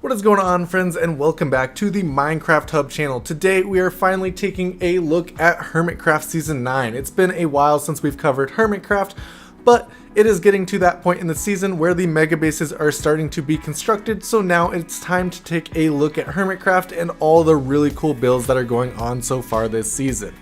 What is going on, friends, and welcome back to the Minecraft Hub channel. Today we are finally taking a look at Hermitcraft Season 9. It's been a while since we've covered Hermitcraft, but it is getting to that point in the season where the mega bases are starting to be constructed, so now it's time to take a look at Hermitcraft and all the really cool builds that are going on so far this season.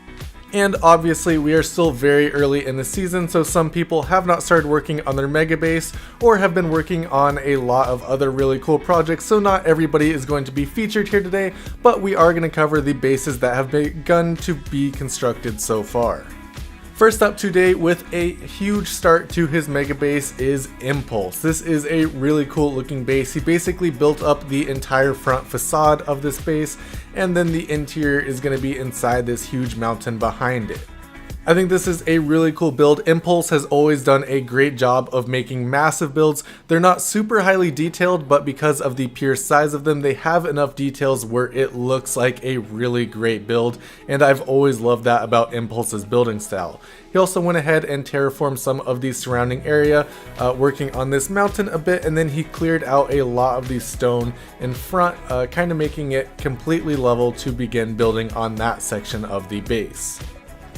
And obviously we are still very early in the season, so some people have not started working on their mega base or have been working on a lot of other really cool projects, so not everybody is going to be featured here today, but we are going to cover the bases that have begun to be constructed so far. First up today with a huge start to his mega base is Impulse. This is a really cool looking base. He basically built up the entire front facade of this base, and then the interior is going to be inside this huge mountain behind it. I think this is a really cool build. Impulse has always done a great job of making massive builds. They're not super highly detailed, but because of the pure size of them, they have enough details where it looks like a really great build, and I've always loved that about Impulse's building style. He also went ahead and terraformed some of the surrounding area, working on this mountain a bit, and then he cleared out a lot of the stone in front, kind of making it completely level to begin building on that section of the base.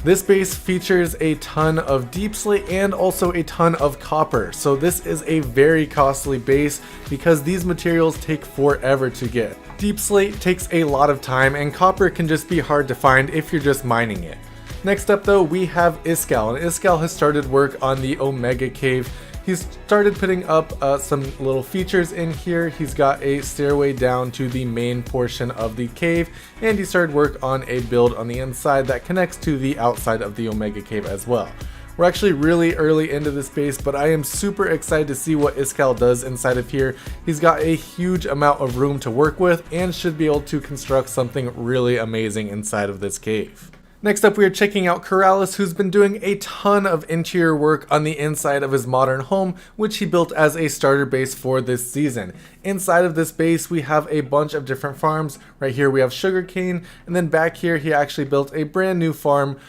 This base features a ton of deep slate and also a ton of copper, so this is a very costly base because these materials take forever to get. Deep slate takes a lot of time, and copper can just be hard to find if you're just mining it. Next up though, we have Iskall, and Iskall has started work on the Omega Cave. He's started putting up some little features in here. He's got a stairway down to the main portion of the cave, and he started work on a build on the inside that connects to the outside of the Omega Cave as well. We're actually really early into this base, but I am super excited to see what Iskall does inside of here. He's got a huge amount of room to work with and should be able to construct something really amazing inside of this cave. Next up, we are checking out Keralis, who's been doing a ton of interior work on the inside of his modern home, which he built as a starter base for this season. Inside of this base, we have a bunch of different farms. Right here we have sugarcane, and then back here he actually built a brand new farm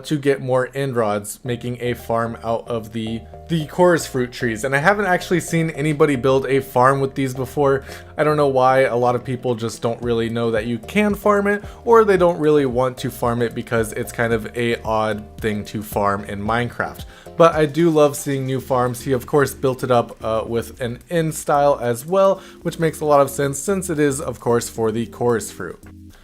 to get more end rods, making a farm out of the chorus fruit trees. And I haven't actually seen anybody build a farm with these before. I don't know why. A lot of people just don't really know that you can farm it, or they don't really want to farm it because it's kind of a odd thing to farm in Minecraft. But I do love seeing new farms. He of course built it up with an end style as well, which makes a lot of sense since it is of course for the chorus fruit.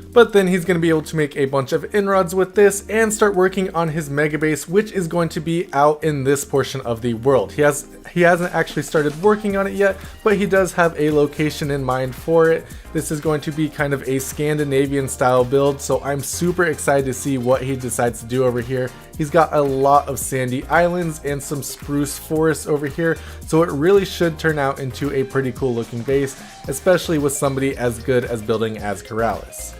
But then he's going to be able to make a bunch of inroads with this and start working on his mega base, which is going to be out in this portion of the world. He hasn't actually started working on it yet, but he does have a location in mind for it. This is going to be kind of a Scandinavian style build, so I'm super excited to see what he decides to do over here. He's got a lot of sandy islands and some spruce forests over here, so it really should turn out into a pretty cool looking base, especially with somebody as good as building as Keralis.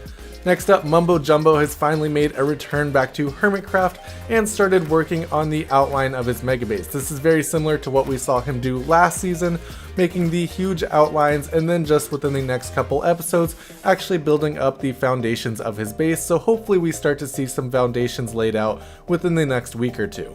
Next up, Mumbo Jumbo has finally made a return back to Hermitcraft and started working on the outline of his mega base. This is very similar to what we saw him do last season, making the huge outlines and then just within the next couple episodes actually building up the foundations of his base, so hopefully we start to see some foundations laid out within the next week or two.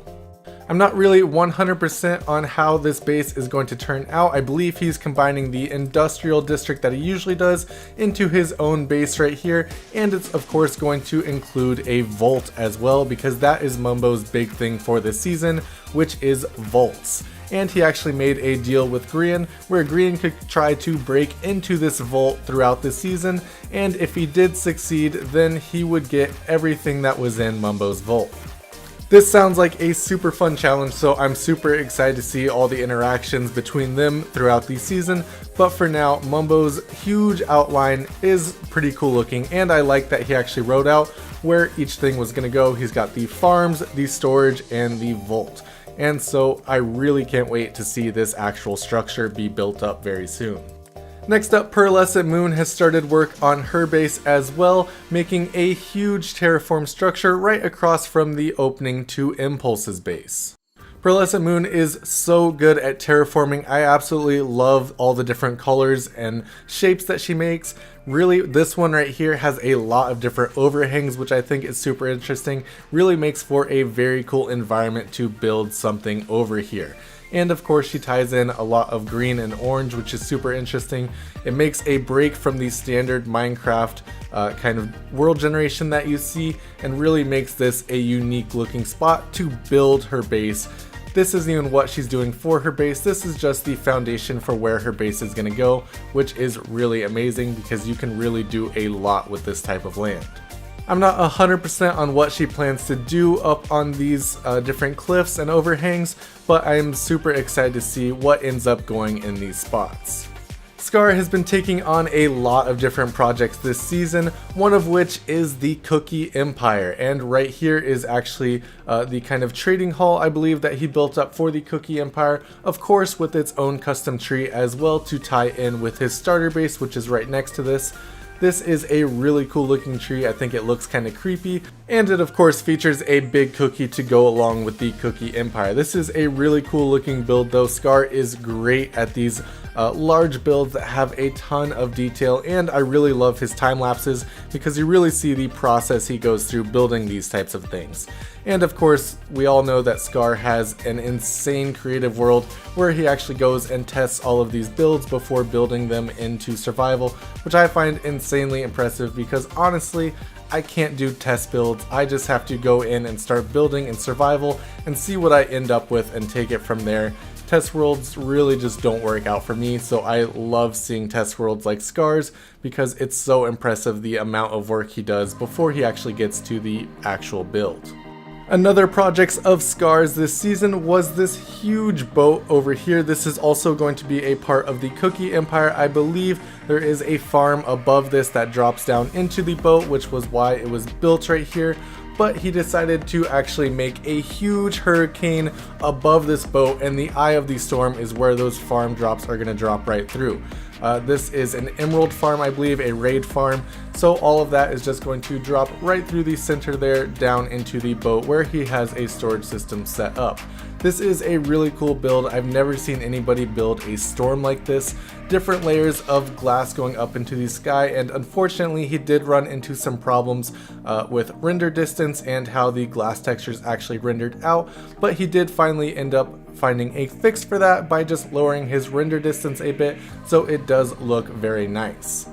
I'm not really 100% on how this base is going to turn out. I believe he's combining the industrial district that he usually does into his own base right here, and it's of course going to include a vault as well, because that is Mumbo's big thing for this season, which is vaults. And he actually made a deal with Grian where Grian could try to break into this vault throughout the season, and if he did succeed, then he would get everything that was in Mumbo's vault. This sounds like a super fun challenge, so I'm super excited to see all the interactions between them throughout the season, but for now, Mumbo's huge outline is pretty cool looking, and I like that he actually wrote out where each thing was going to go. He's got the farms, the storage, and the vault, and so I really can't wait to see this actual structure be built up very soon. Next up, Pearlescent Moon has started work on her base as well, making a huge terraform structure right across from the opening to Impulse's base. Pearlescent Moon is so good at terraforming. I absolutely love all the different colors and shapes that she makes. Really, this one right here has a lot of different overhangs, which I think is super interesting. Really makes for a very cool environment to build something over here. And of course she ties in a lot of green and orange, which is super interesting. It makes a break from the standard Minecraft kind of world generation that you see, and really makes this a unique looking spot to build her base. This isn't even what she's doing for her base, this is just the foundation for where her base is going to go, which is really amazing because you can really do a lot with this type of land. I'm not 100% on what she plans to do up on these different cliffs and overhangs, but I am super excited to see what ends up going in these spots. Scar has been taking on a lot of different projects this season, one of which is the Cookie Empire, and right here is actually the kind of trading hall I believe that he built up for the Cookie Empire, of course with its own custom tree as well to tie in with his starter base, which is right next to this. This is a really cool looking tree. I think it looks kind of creepy, and it of course features a big cookie to go along with the Cookie Empire. This is a really cool looking build though. Scar is great at these large builds that have a ton of detail, and I really love his time lapses because you really see the process he goes through building these types of things. And of course, we all know that Scar has an insane creative world where he actually goes and tests all of these builds before building them into survival, which I find insanely impressive because honestly, I can't do test builds. I just have to go in and start building in survival and see what I end up with and take it from there. Test worlds really just don't work out for me, so I love seeing test worlds like Scar's because it's so impressive the amount of work he does before he actually gets to the actual build. Another project of Scar's this season was this huge boat over here. This is also going to be a part of the Cookie Empire. I believe there is a farm above this that drops down into the boat, which was why it was built right here. But he decided to actually make a huge hurricane above this boat, and the eye of the storm is where those farm drops are going to drop right through. This is an emerald farm, I believe, a raid farm, so all of that is just going to drop right through the center there down into the boat where he has a storage system set up. This is a really cool build. I've never seen anybody build a storm like this. Different layers of glass going up into the sky, and unfortunately he did run into some problems with render distance and how the glass textures actually rendered out, but he did finally end up finding a fix for that by just lowering his render distance a bit, so it does look very nice.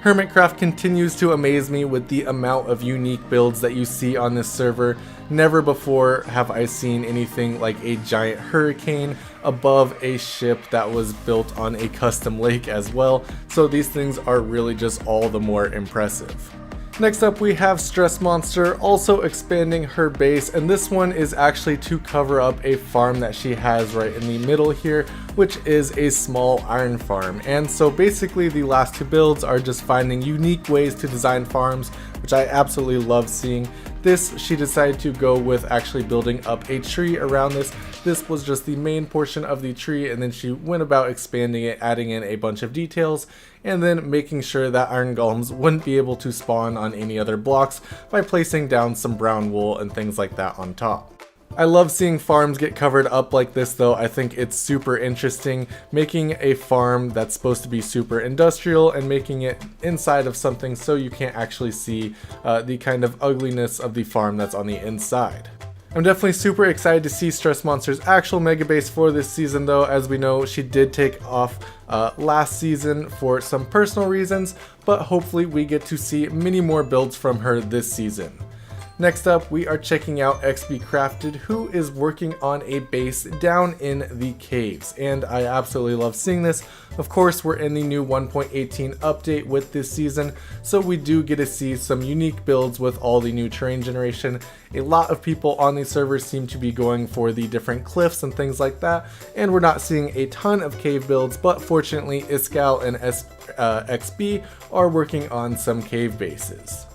Hermitcraft continues to amaze me with the amount of unique builds that you see on this server. Never before have I seen anything like a giant hurricane above a ship that was built on a custom lake as well, so these things are really just all the more impressive. Next up we have Stress Monster also expanding her base, and this one is actually to cover up a farm that she has right in the middle here, which is a small iron farm. And so basically the last two builds are just finding unique ways to design farms, which I absolutely love seeing. This, she decided to go with actually building up a tree around this. This was just the main portion of the tree, and then she went about expanding it, adding in a bunch of details, and then making sure that iron golems wouldn't be able to spawn on any other blocks by placing down some brown wool and things like that on top. I love seeing farms get covered up like this though. I think it's super interesting, making a farm that's supposed to be super industrial and making it inside of something so you can't actually see the kind of ugliness of the farm that's on the inside. I'm definitely super excited to see Stress Monster's actual mega base for this season though. As we know, she did take off last season for some personal reasons, but hopefully we get to see many more builds from her this season. Next up, we are checking out XB Crafted, who is working on a base down in the caves, and I absolutely love seeing this. Of course, we're in the new 1.18 update with this season, so we do get to see some unique builds with all the new terrain generation. A lot of people on these servers seem to be going for the different cliffs and things like that, and we're not seeing a ton of cave builds, but fortunately Iskal and XB are working on some cave bases.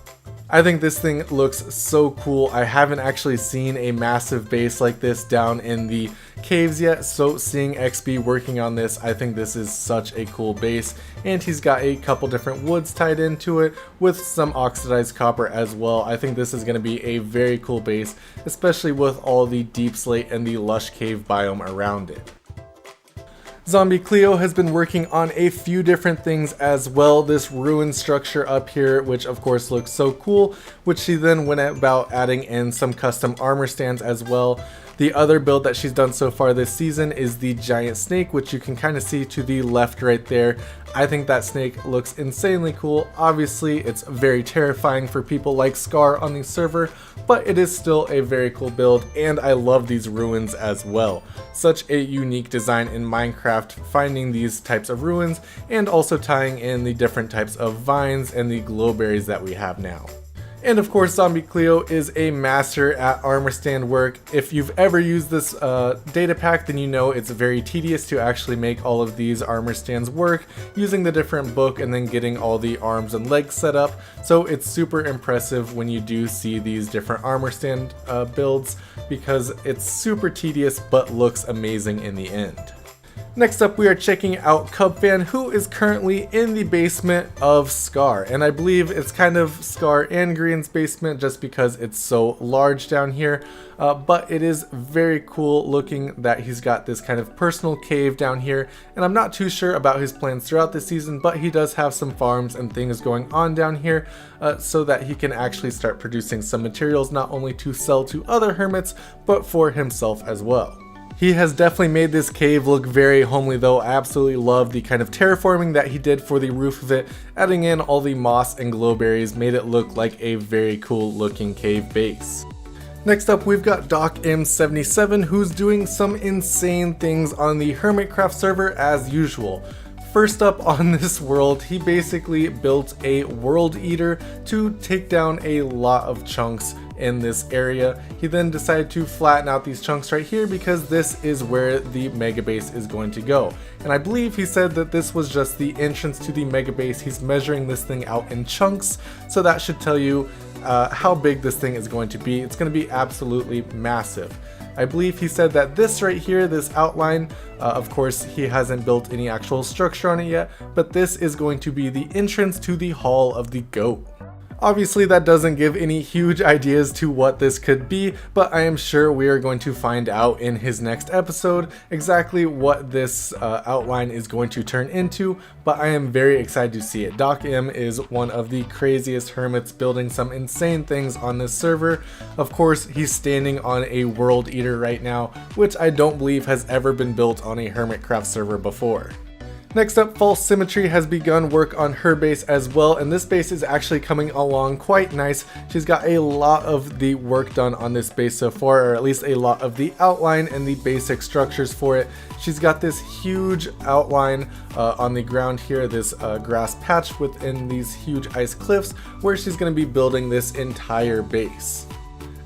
I think this thing looks so cool. I haven't actually seen a massive base like this down in the caves yet, so seeing XB working on this, I think this is such a cool base, and he's got a couple different woods tied into it with some oxidized copper as well. I think this is going to be a very cool base, especially with all the deep slate and the lush cave biome around it. Zombie Cleo has been working on a few different things as well. This ruin structure up here, which of course looks so cool, which she then went about adding in some custom armor stands as well. The other build that she's done so far this season is the giant snake, which you can kind of see to the left right there. I think that snake looks insanely cool. Obviously, it's very terrifying for people like Scar on the server, but it is still a very cool build, and I love these ruins as well. Such a unique design in Minecraft, finding these types of ruins and also tying in the different types of vines and the glowberries that we have now. And of course, Zombie Cleo is a master at armor stand work. If you've ever used this data pack, then you know it's very tedious to actually make all of these armor stands work using the different book and then getting all the arms and legs set up. So it's super impressive when you do see these different armor stand builds, because it's super tedious but looks amazing in the end. Next up, we are checking out Cubfan, who is currently in the basement of Scar, and I believe it's kind of Scar and Green's basement just because it's so large down here, but it is very cool looking that he's got this kind of personal cave down here, and I'm not too sure about his plans throughout the season, but he does have some farms and things going on down here so that he can actually start producing some materials not only to sell to other hermits, but for himself as well. He has definitely made this cave look very homely though. I absolutely love the kind of terraforming that he did for the roof of it. Adding in all the moss and glowberries made it look like a very cool looking cave base. Next up, we've got Doc M77, who's doing some insane things on the Hermitcraft server as usual. First up on this world, he basically built a world eater to take down a lot of chunks in this area. He then decided to flatten out these chunks right here because this is where the mega base is going to go. And I believe he said that this was just the entrance to the mega base. He's measuring this thing out in chunks, so that should tell you how big this thing is going to be. It's going to be absolutely massive. I believe he said that this right here, this outline, of course he hasn't built any actual structure on it yet, but this is going to be the entrance to the Hall of the Goat. Obviously that doesn't give any huge ideas to what this could be, but I am sure we are going to find out in his next episode exactly what this outline is going to turn into, but I am very excited to see it. Doc M is one of the craziest hermits, building some insane things on this server. Of course, he's standing on a world eater right now, which I don't believe has ever been built on a Hermitcraft server before. Next up, False Symmetry has begun work on her base as well, and this base is actually coming along quite nice. She's got a lot of the work done on this base so far, or at least a lot of the outline and the basic structures for it. She's got this huge outline on the ground here, this grass patch within these huge ice cliffs, where she's going to be building this entire base.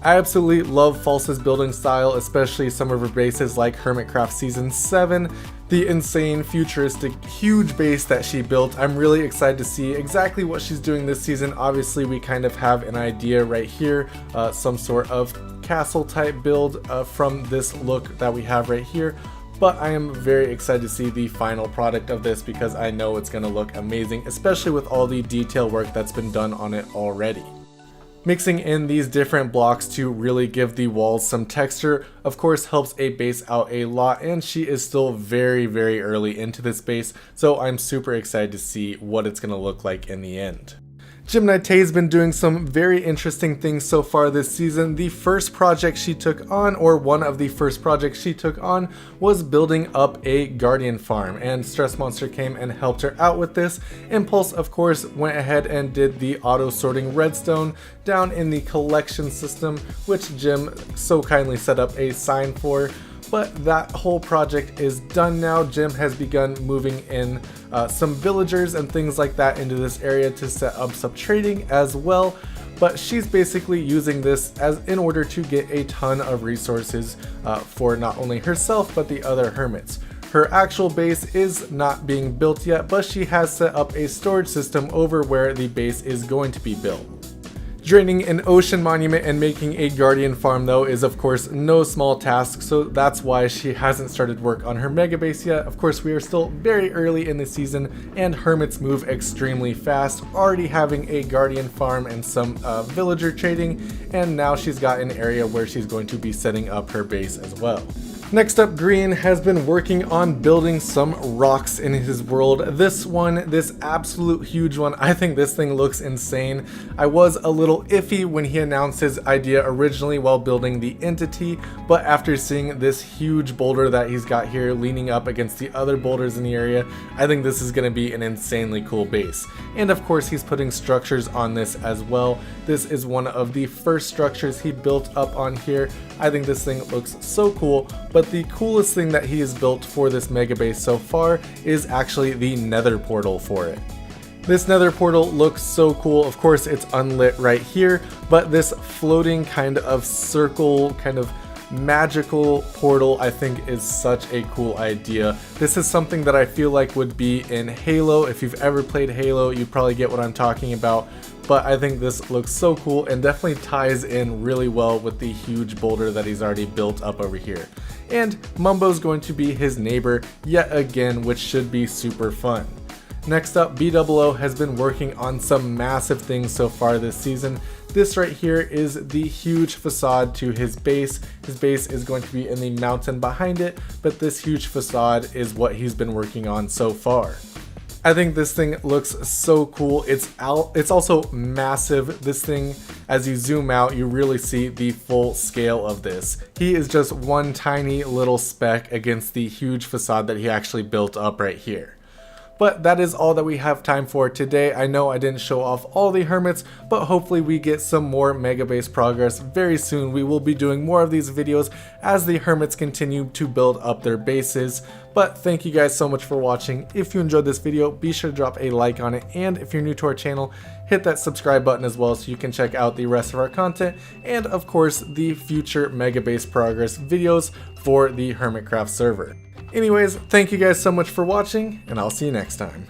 I absolutely love False's building style, especially some of her bases like Hermitcraft Season 7. The insane, futuristic, huge base that she built. I'm really excited to see exactly what she's doing this season. Obviously, we kind of have an idea right here, some sort of castle type build from this look that we have right here. But I am very excited to see the final product of this because I know it's going to look amazing, especially with all the detail work that's been done on it already. Mixing in these different blocks to really give the walls some texture, of course, helps a base out a lot, and she is still very, very early into this base, so I'm super excited to see what it's going to look like in the end. Gemini Tay's been doing some very interesting things so far this season. The first project she took on, or one of the first projects she took on, was building up a guardian farm, and Stress Monster came and helped her out with this. Impulse, of course, went ahead and did the auto sorting redstone down in the collection system, which Jim so kindly set up a sign for. But that whole project is done now. Jim has begun moving in some villagers and things like that into this area to set up some trading as well. But she's basically using this as in order to get a ton of resources for not only herself but the other hermits. Her actual base is not being built yet, but she has set up a storage system over where the base is going to be built. Draining an ocean monument and making a guardian farm though is of course no small task, so that's why she hasn't started work on her mega base yet. Of course, we are still very early in the season and hermits move extremely fast, already having a guardian farm and some villager trading, and now she's got an area where she's going to be setting up her base as well. Next up, Green has been working on building some rocks in his world. This one, this absolute huge one, I think this thing looks insane. I was a little iffy when he announced his idea originally while building the entity, but after seeing this huge boulder that he's got here leaning up against the other boulders in the area, I think this is going to be an insanely cool base. And of course, he's putting structures on this as well. This is one of the first structures he built up on here. I think this thing looks so cool, but the coolest thing that he has built for this mega base so far is actually the nether portal for it. This nether portal looks so cool. Of course, it's unlit right here, but this floating kind of circle, kind of magical portal, I think is such a cool idea. This is something that I feel like would be in Halo. If you've ever played Halo, you probably get what I'm talking about. But I think this looks so cool and definitely ties in really well with the huge boulder that he's already built up over here. And Mumbo's going to be his neighbor yet again, which should be super fun. Next up, BOO has been working on some massive things so far this season. This right here is the huge facade to his base. His base is going to be in the mountain behind it, but this huge facade is what he's been working on so far. I think this thing looks so cool. It's also massive. This thing, as you zoom out, you really see the full scale of this. He is just one tiny little speck against the huge facade that he actually built up right here. But that is all that we have time for today. I know I didn't show off all the hermits, but hopefully we get some more mega base progress very soon. We will be doing more of these videos as the hermits continue to build up their bases. But thank you guys so much for watching. If you enjoyed this video, be sure to drop a like on it, and if you're new to our channel, hit that subscribe button as well so you can check out the rest of our content, and of course the future mega base progress videos for the Hermitcraft server. Anyways, thank you guys so much for watching, and I'll see you next time.